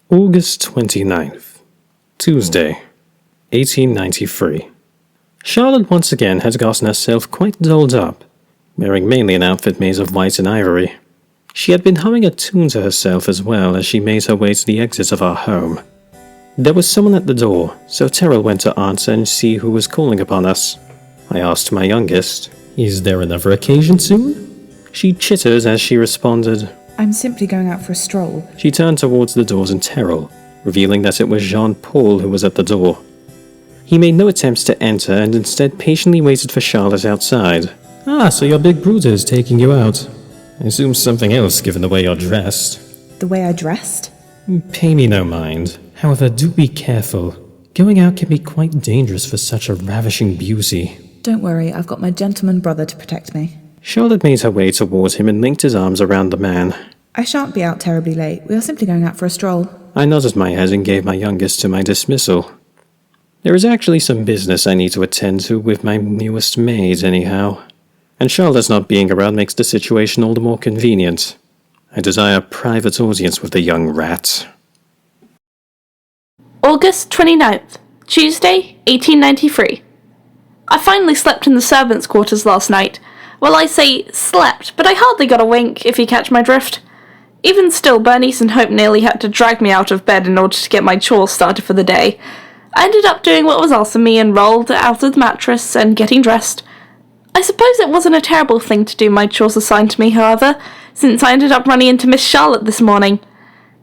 August 29th, Tuesday, 1893. Charlotte once again had gotten herself quite dolled up, wearing mainly an outfit made of white and ivory. She had been humming a tune to herself as well as she made her way to the exit of our home. There was someone at the door, so Terrell went to answer and see who was calling upon us. I asked my youngest, "Is there another occasion soon?" She chittered as she responded, "I'm simply going out for a stroll." She turned towards the doors and Terrell, revealing that it was Jean-Paul who was at the door. He made no attempts to enter and instead patiently waited for Charlotte outside. "Ah, so your big bruiser is taking you out. I assume something else given the way you're dressed." The way I dressed? "Pay me no mind. However, do be careful. Going out can be quite dangerous for such a ravishing beauty." Don't worry, I've got my gentleman brother to protect me. Charlotte made her way towards him and linked his arms around the man. I shan't be out terribly late. We are simply going out for a stroll. I nodded my head and gave my youngest to my dismissal. There is actually some business I need to attend to with my newest maid anyhow, and Charlotte's not being around makes the situation all the more convenient. I desire a private audience with the young rat. August 29th, Tuesday, 1893. I finally slept in the servants' quarters last night. Well, I say slept, but I hardly got a wink, if you catch my drift. Even still, Bernice and Hope nearly had to drag me out of bed in order to get my chores started for the day. I ended up doing what was asked of me and rolled out of the mattress and getting dressed. I suppose it wasn't a terrible thing to do my chores assigned to me, however, since I ended up running into Miss Charlotte this morning.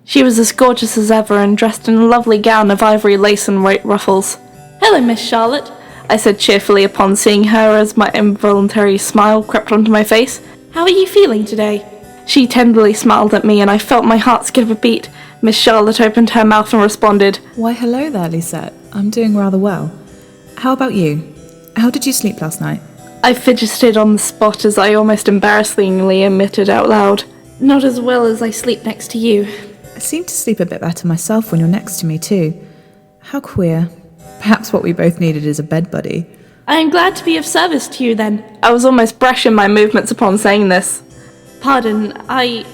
She was as gorgeous as ever and dressed in a lovely gown of ivory lace and white ruffles. "Hello, Miss Charlotte," I said cheerfully upon seeing her as my involuntary smile crept onto my face. "How are you feeling today?" She tenderly smiled at me and I felt my heart skip a beat. Miss Charlotte opened her mouth and responded, Why, hello there, Lisette. I'm doing rather well. How about you? How did you sleep last night? I fidgeted on the spot as I almost embarrassingly emitted out loud, "Not as well as I sleep next to you." I seem to sleep a bit better myself when you're next to me too. How queer. Perhaps what we both needed is a bed buddy. "I am glad to be of service to you then." I was almost brash in my movements upon saying this. "Pardon, I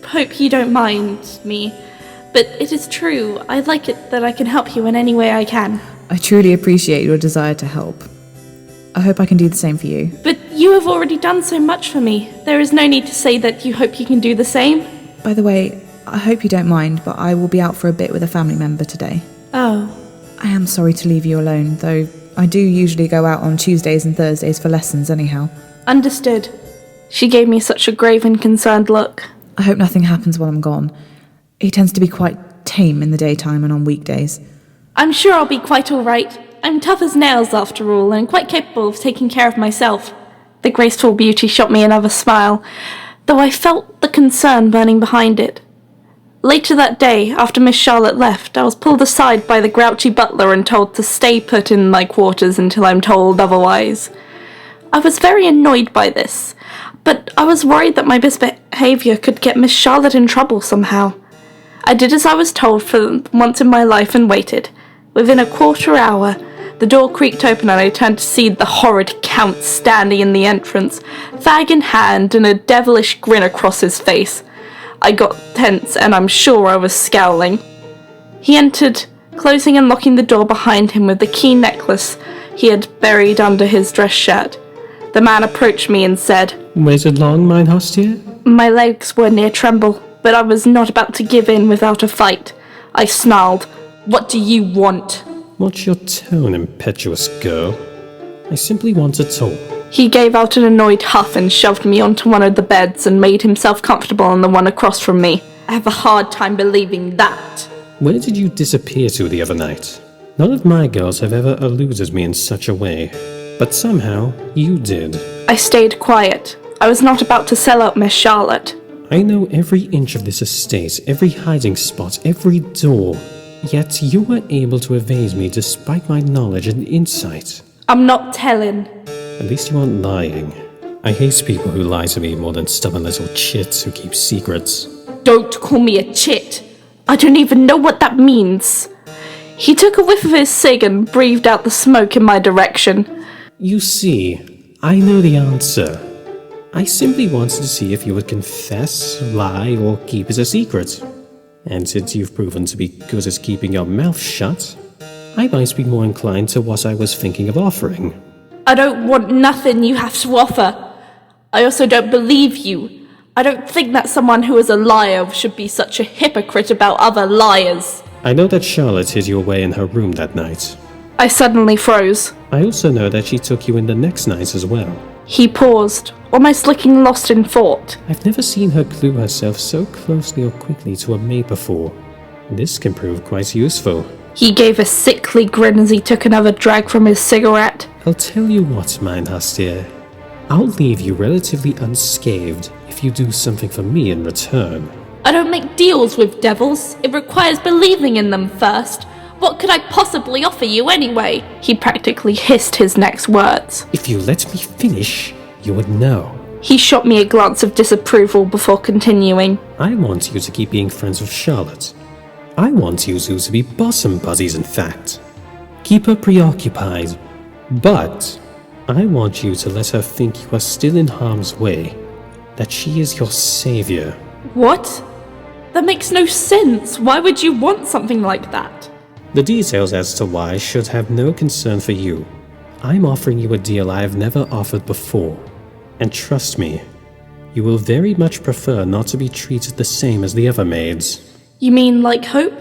hope you don't mind me, but it is true. I'd like it that I can help you in any way I can." I truly appreciate your desire to help. I hope I can do the same for you. "But you have already done so much for me. There is no need to say that you hope you can do the same." By the way, I hope you don't mind, but I will be out for a bit with a family member today. "Oh." I am sorry to leave you alone, though I do usually go out on Tuesdays and Thursdays for lessons anyhow. "Understood." She gave me such a grave and concerned look. I hope nothing happens while I'm gone. He tends to be quite tame in the daytime and on weekdays. "I'm sure I'll be quite all right. I'm tough as nails after all, and quite capable of taking care of myself." The graceful beauty shot me another smile, though I felt the concern burning behind it. Later that day, after Miss Charlotte left, I was pulled aside by the grouchy butler and told to stay put in my quarters until I'm told otherwise. I was very annoyed by this, but I was worried that my misbehaviour could get Miss Charlotte in trouble somehow. I did as I was told for once in my life and waited. Within a quarter hour, the door creaked open and I turned to see the horrid Count standing in the entrance, fag in hand and a devilish grin across his face. I got tense and I'm sure I was scowling. He entered, closing and locking the door behind him with the key necklace he had buried under his dress shirt. The man approached me and said, "Waited long, mine Hostier?" My legs were near tremble, but I was not about to give in without a fight. I snarled, "What do you want?" "Watch your tone, impetuous girl. I simply want to talk." He gave out an annoyed huff and shoved me onto one of the beds and made himself comfortable on the one across from me. I have a hard time believing that. "Where did you disappear to the other night? None of my girls have ever eluded me in such a way, but somehow you did." I stayed quiet. I was not about to sell out Miss Charlotte. "I know every inch of this estate, every hiding spot, every door, yet you were able to evade me despite my knowledge and insight." "I'm not telling." "At least you aren't lying. I hate people who lie to me more than stubborn little chits who keep secrets." "Don't call me a chit. I don't even know what that means." He took a whiff of his cig and breathed out the smoke in my direction. "You see, I know the answer. I simply wanted to see if you would confess, lie, or keep it a secret. And since you've proven to be good at keeping your mouth shut, I might be more inclined to what I was thinking of offering. I don't want nothing you have to offer. I also don't believe you. I don't think that someone who is a liar should be such a hypocrite about other liars. I know that Charlotte hid you away in her room that night. I suddenly froze. I also know that she took you in the next night as well. He paused, almost looking lost in thought. I've never seen her glue herself so closely or quickly to a maid before. This can prove quite useful. He gave a sickly grin as he took another drag from his cigarette. I'll tell you what, mein Hastir. I'll leave you relatively unscathed if you do something for me in return. I don't make deals with devils. It requires believing in them first. What could I possibly offer you anyway? He practically hissed his next words. If you let me finish, you would know. He shot me a glance of disapproval before continuing. I want you to keep being friends with Charlotte. I want you two to be bosom buddies, in fact. Keep her preoccupied. But I want you to let her think you are still in harm's way. That she is your savior. What? That makes no sense. Why would you want something like that? The details as to why should have no concern for you. I'm offering you a deal I have never offered before. And trust me, you will very much prefer not to be treated the same as the other maids. You mean like Hope?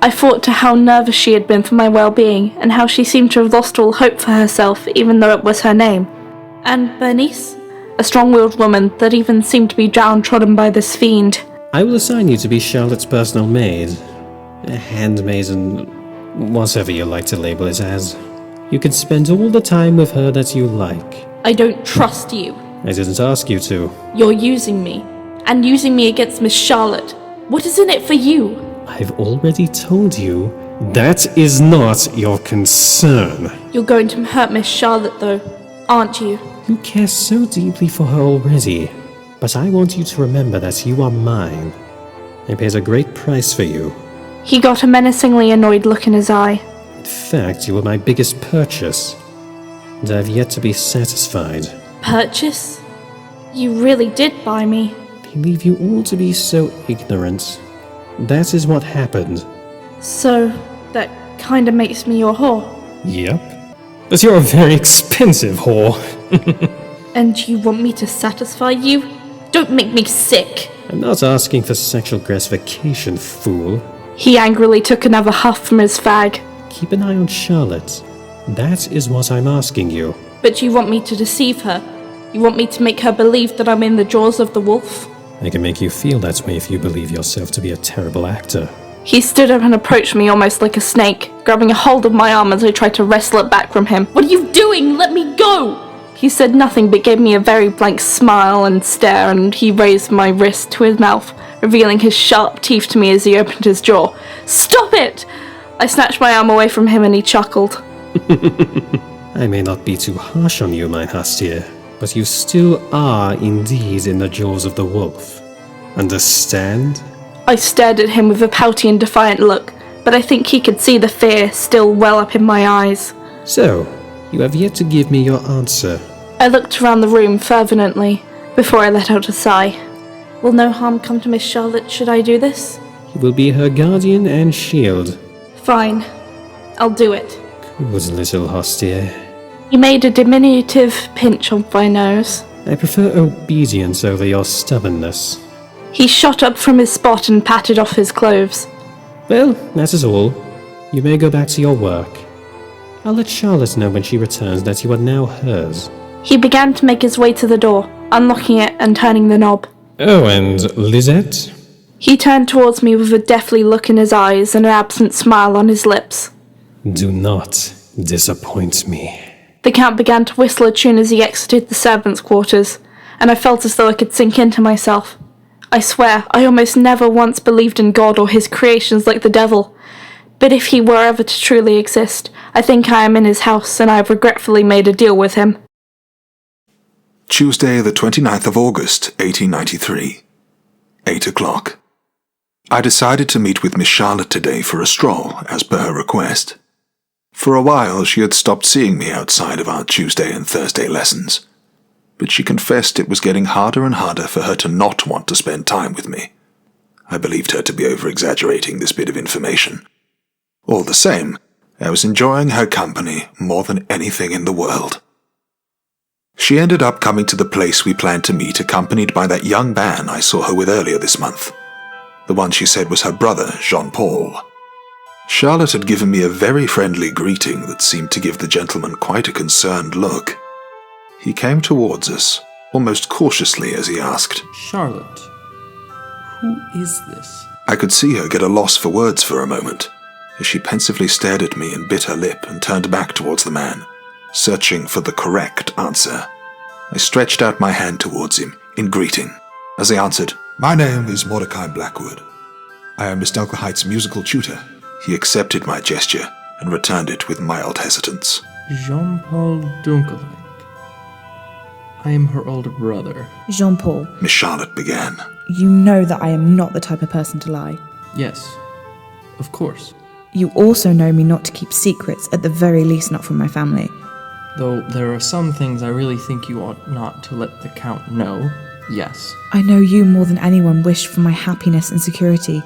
I thought to how nervous she had been for my well-being, and how she seemed to have lost all hope for herself, even though it was her name. And Bernice? A strong-willed woman that even seemed to be downtrodden by this fiend. I will assign you to be Charlotte's personal maid. A handmaiden, whatever you like to label it as. You can spend all the time with her that you like. I don't trust you. I didn't ask you to. You're using me. And using me against Miss Charlotte. What is in it for you? I've already told you that is not your concern. You're going to hurt Miss Charlotte though, aren't you? You care so deeply for her already, but I want you to remember that you are mine. I paid a great price for you. He got a menacingly annoyed look in his eye. In fact, you were my biggest purchase, and I've yet to be satisfied. Purchase? You really did buy me. They leave you all to be so ignorant. That is what happened. So, that kinda makes me your whore. Yep. But you're a very expensive whore. And you want me to satisfy you? Don't make me sick. I'm not asking for sexual gratification, fool. He angrily took another huff from his fag. Keep an eye on Charlotte. That is what I'm asking you. But you want me to deceive her? You want me to make her believe that I'm in the jaws of the wolf? I can make you feel that way if you believe yourself to be a terrible actor. He stood up and approached me almost like a snake, grabbing a hold of my arm as I tried to wrestle it back from him. What are you doing? Let me go! He said nothing but gave me a very blank smile and stare, and he raised my wrist to his mouth, revealing his sharp teeth to me as he opened his jaw. Stop it! I snatched my arm away from him and he chuckled. I may not be too harsh on you, mein Hastir, but you still are indeed in the jaws of the wolf. Understand? I stared at him with a pouty and defiant look, but I think he could see the fear still well up in my eyes. So, you have yet to give me your answer. I looked around the room fervently before I let out a sigh. Will no harm come to Miss Charlotte should I do this? You will be her guardian and shield. Fine. I'll do it. Good little Hastir. He made a diminutive pinch of my nose. I prefer obedience over your stubbornness. He shot up from his spot and patted off his clothes. Well, that is all. You may go back to your work. I'll let Charlotte know when she returns that you are now hers. He began to make his way to the door, unlocking it and turning the knob. Oh, and Lisette? He turned towards me with a deathly look in his eyes and an absent smile on his lips. Do not disappoint me. The Count began to whistle a tune as he exited the servants' quarters, and I felt as though I could sink into myself. I swear, I almost never once believed in God or his creations like the devil. But if he were ever to truly exist, I think I am in his house and I have regretfully made a deal with him. Tuesday, the 29th of August, 1893. 8 o'clock. I decided to meet with Miss Charlotte today for a stroll, as per her request. For a while she had stopped seeing me outside of our Tuesday and Thursday lessons, but she confessed it was getting harder and harder for her to not want to spend time with me. I believed her to be over-exaggerating this bit of information. All the same, I was enjoying her company more than anything in the world. She ended up coming to the place we planned to meet, accompanied by that young man I saw her with earlier this month. The one she said was her brother, Jean-Paul. Charlotte had given me a very friendly greeting that seemed to give the gentleman quite a concerned look. He came towards us, almost cautiously, as he asked, Charlotte, who is this? I could see her get a loss for words for a moment, as she pensively stared at me and bit her lip and turned back towards the man, searching for the correct answer. I stretched out my hand towards him, in greeting. As he answered, "My name is Mordecai Blackwood. I am Miss Dunkelheit's musical tutor." He accepted my gesture and returned it with mild hesitance. Jean-Paul Dunkelheit. I am her older brother. Jean-Paul, Miss Charlotte began. you know that I am not the type of person to lie. Yes, of course. You also know me not to keep secrets, at the very least not from my family. Though there are some things I really think you ought not to let the Count know. Yes. I know you more than anyone wished for my happiness and security,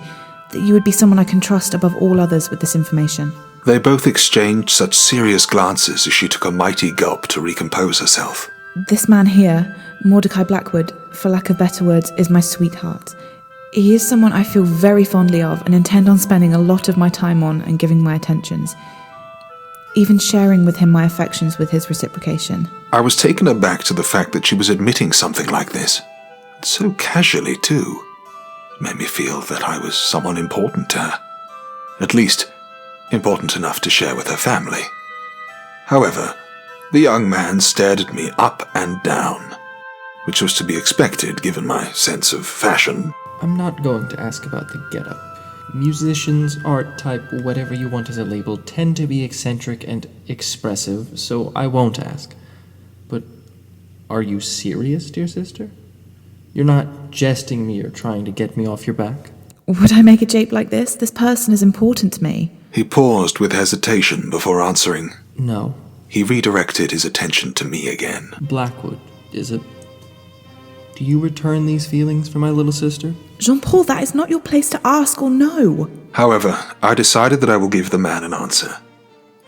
that you would be someone I can trust above all others with this information. They both exchanged such serious glances as she took a mighty gulp to recompose herself. This man here, Mordecai Blackwood, for lack of better words, is my sweetheart. He is someone I feel very fondly of and intend on spending a lot of my time on and giving my attentions, even sharing with him my affections with his reciprocation. I was taken aback to the fact that she was admitting something like this. So casually, too. It made me feel that I was someone important to her. At least, important enough to share with her family. However, the young man stared at me up and down, which was to be expected given my sense of fashion. I'm not going to ask about the getup. Musicians, art type, whatever you want as a label, tend to be eccentric and expressive, so I won't ask. But are you serious, dear sister? You're not jesting me or trying to get me off your back? Would I make a jape like this? This person is important to me. He paused with hesitation before answering. No. He redirected his attention to me again. Blackwood, is it? Do you return these feelings for my little sister? Jean-Paul, that is not your place to ask or know. However, I decided that I will give the man an answer,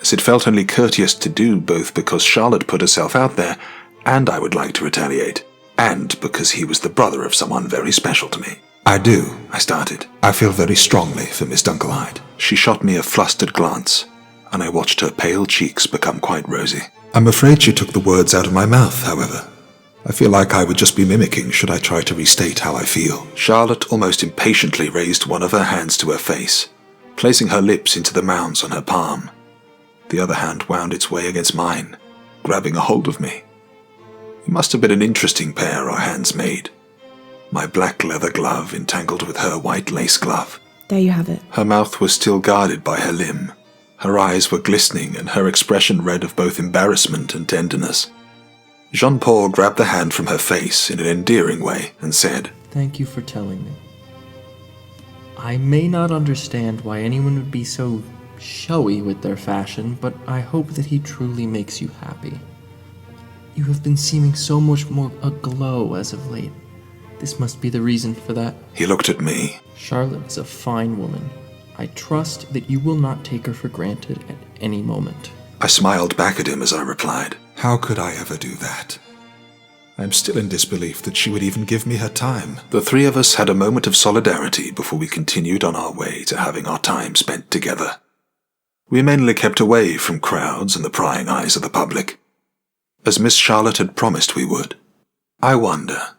as it felt only courteous to do, both because Charlotte put herself out there, and I would like to retaliate, and because he was the brother of someone very special to me. "I do," I started. "I feel very strongly for Miss Dunkelheit." She shot me a flustered glance, and I watched her pale cheeks become quite rosy. "I'm afraid she took the words out of my mouth, however. I feel like I would just be mimicking should I try to restate how I feel." Charlotte almost impatiently raised one of her hands to her face, placing her lips into the mounds on her palm. The other hand wound its way against mine, grabbing a hold of me. It must have been an interesting pair our hands made. My black leather glove entangled with her white lace glove. There you have it. Her mouth was still guarded by her limb. Her eyes were glistening and her expression red of both embarrassment and tenderness. Jean-Paul grabbed the hand from her face in an endearing way and said, Thank you for telling me. I may not understand why anyone would be so showy with their fashion, but I hope that he truly makes you happy. You have been seeming so much more aglow as of late. This must be the reason for that. He looked at me. Charlotte is a fine woman. I trust that you will not take her for granted at any moment. I smiled back at him as I replied, "How could I ever do that? I'm still in disbelief that she would even give me her time." The three of us had a moment of solidarity before we continued on our way to having our time spent together. We mainly kept away from crowds and the prying eyes of the public, as Miss Charlotte had promised we would. I wonder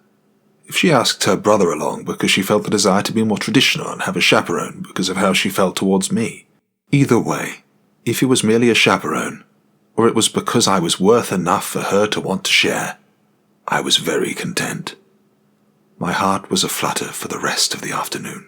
if she asked her brother along because she felt the desire to be more traditional and have a chaperone because of how she felt towards me. Either way, if he was merely a chaperone, or it was because I was worth enough for her to want to share, I was very content. My heart was aflutter for the rest of the afternoon.